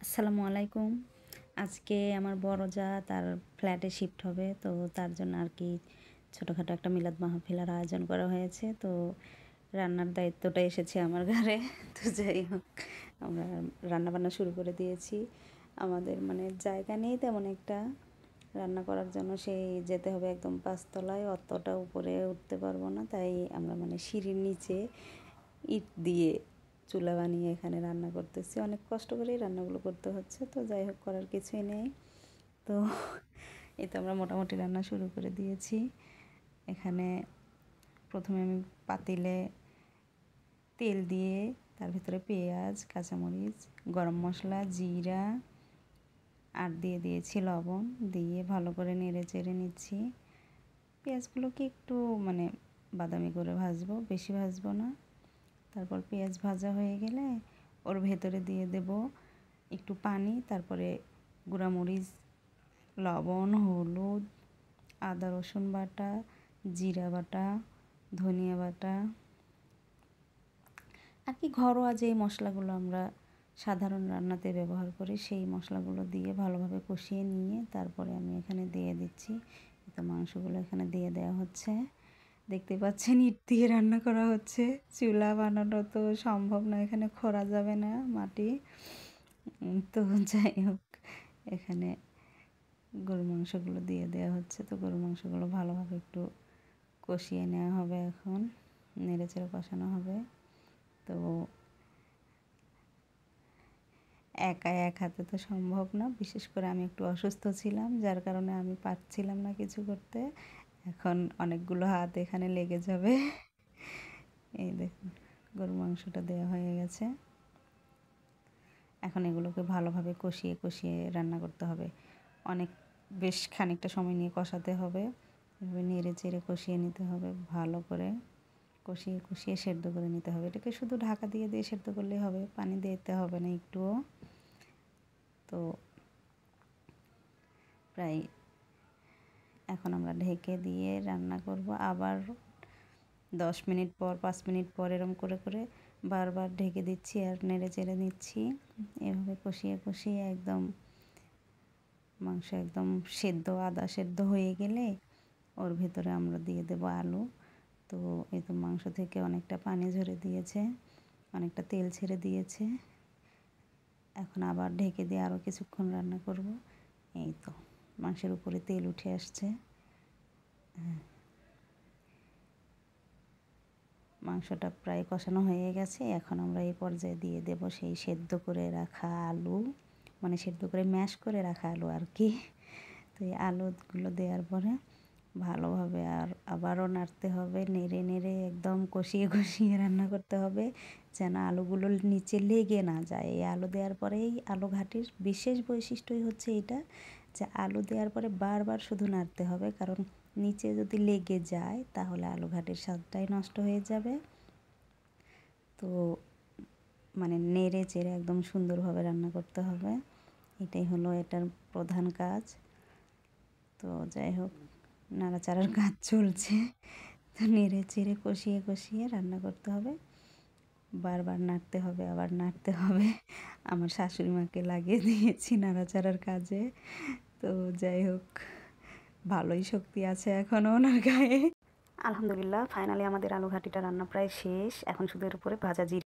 আসসালামু আলাইকুম। আজকে আমার বড় যা তার ফ্ল্যাটে শিফট হবে, তো তার জন্য আর কি ছোটোখাটো একটা মিলাদ মাহফিলের আয়োজন করা হয়েছে। তো রান্নার দায়িত্বটা এসেছে আমার ঘাড়ে। তো যাই হোক, আমরা রান্নাবান্না শুরু করে দিয়েছি। আমাদের মানে জায়গা নেই তেমন একটা রান্না করার জন্য, সেই যেতে হবে একদম 5 তলায়, অতটা উপরে উঠতে পারবো না, তাই আমরা মানে সিঁড়ির নিচে ইট দিয়ে চুলা বানিয়ে এখানে রান্না করতেছি। অনেক কষ্ট করেই রান্নাগুলো করতে হচ্ছে, তো যাই হোক, করার কিছুই নেই। তো এই তো আমরা মোটামুটি রান্না শুরু করে দিয়েছি। এখানে প্রথমে আমি পাতিলে তেল দিয়ে তার ভিতরে পেঁয়াজ, কাঁচামরিচ, গরম মশলা, জিরা আর দিয়ে দিয়েছি লবণ, দিয়ে ভালো করে নেড়ে চেড়ে নিচ্ছি। পেঁয়াজগুলোকে একটু মানে বাদামি করে ভাজবো, বেশি ভাজবো না। তারপর পেঁয়াজ ভাজা হয়ে গেলে ওর ভেতরে দিয়ে দেব একটু পানি, তারপরে গুঁড়ামরিচ, লবণ, হলুদ, আদা রসুন বাটা, জিরা বাটা, ধনিয়া বাটা, আর কি ঘরোয়া যেই মশলাগুলো আমরা সাধারণ রান্নাতে ব্যবহার করি সেই মশলাগুলো দিয়ে ভালোভাবে কষিয়ে নিয়ে তারপরে আমি এখানে দিয়ে দিচ্ছি। তো মাংসগুলো এখানে দিয়ে দেওয়া হচ্ছে। দেখতে পাচ্ছেন ইট দিয়ে রান্না করা হচ্ছে। চুলা বানানো তো সম্ভব না, এখানে খোঁড়া যাবে না মাটি। তো যাই হোক, এখানে গরু মাংসগুলো দিয়ে দেওয়া হচ্ছে। তো গরু মাংসগুলো ভালোভাবে একটু কষিয়ে নেওয়া হবে, এখন নেড়েচেড়ে কষানো হবে। তো একা এক হাতে তো সম্ভব না, বিশেষ করে আমি একটু অসুস্থ ছিলাম, যার কারণে আমি পারছিলাম না কিছু করতে। এখন অনেকগুলো হাত এখানে লেগে যাবে। এই দেখুন, গরু মাংসটা দেওয়া হয়ে গেছে। এখন এগুলোকে ভালোভাবে কষিয়ে কষিয়ে রান্না করতে হবে। বেশ খানিকটা সময় নিয়ে কষাতে হবে। এভাবে নেড়ে চেড়ে কষিয়ে নিতে হবে, ভালো করে কষিয়ে কষিয়ে সেদ্ধ করে নিতে হবে। এটাকে শুধু ঢাকা দিয়ে দিয়ে সেদ্ধ করলেই হবে, পানি দিতে হবে না একটুও। তো প্রায় এখন আমরা ঢেকে দিয়ে রান্না করব। আবার 10 মিনিট পর, 5 মিনিট পর এরম করে করে বারবার ঢেকে দিচ্ছি আর নেড়ে চেড়ে নিচ্ছি। এভাবে কষিয়ে কষিয়ে একদম মাংস একদম সেদ্ধ, আদা সেদ্ধ হয়ে গেলে ওর ভেতরে আমরা দিয়ে দেব আলু। তো এই তো মাংস থেকে অনেকটা পানি ঝরে দিয়েছে, অনেকটা তেল ছেড়ে দিয়েছে। এখন আবার ঢেকে দিয়ে আরও কিছুক্ষণ রান্না করব। এই তো মাংসের উপরে তেল উঠে আসছে। মাংসটা প্রায় কষানো হয়ে গেছে। এখন আমরা এই পর্যায়ে দিয়ে দেব সেই সেদ্ধ করে রাখা আলু, মানে সেদ্ধ করে ম্যাশ করে রাখা আলু আর কি। তো এই আলুগুলো দেওয়ার পরে ভালোভাবে আবারও নাড়তে হবে, নেড়ে নেড়ে একদম কষিয়ে কষিয়ে রান্না করতে হবে, যেন আলুগুলো নিচে লেগে না যায়। এই আলু দেওয়ার পরেই আলু ঘাটির বিশেষ বৈশিষ্ট্যই হচ্ছে এটা, যে আলু দেওয়ার পরে বারবার শুধু নাড়তে হবে, কারণ নিচে যদি লেগে যায় তাহলে আলু ঘাটির স্বাদটাই নষ্ট হয়ে যাবে। তো মানে নেড়ে চেড়ে একদম সুন্দরভাবে রান্না করতে হবে, এটাই হলো এটার প্রধান কাজ। তো যাই হোক, নাড়াচাড়ার কাজ চলছে। তো নেড়ে চেড়ে কষিয়ে কষিয়ে রান্না করতে হবে, বারবার নাড়তে হবে, আবার নাড়তে হবে। আমার শাশুড়ি মাকে লাগিয়ে দিয়েছি নাড়াচাড়ার কাজে। তো যাই হোক, ভালোই শক্তি আছে এখনও ওনার গায়ে। আলহামদুলিল্লাহ, ফাইনালি আমাদের আলু ঘাটিটা রান্না প্রায় শেষ। এখন শুধু এর উপরে ভাজা জিরা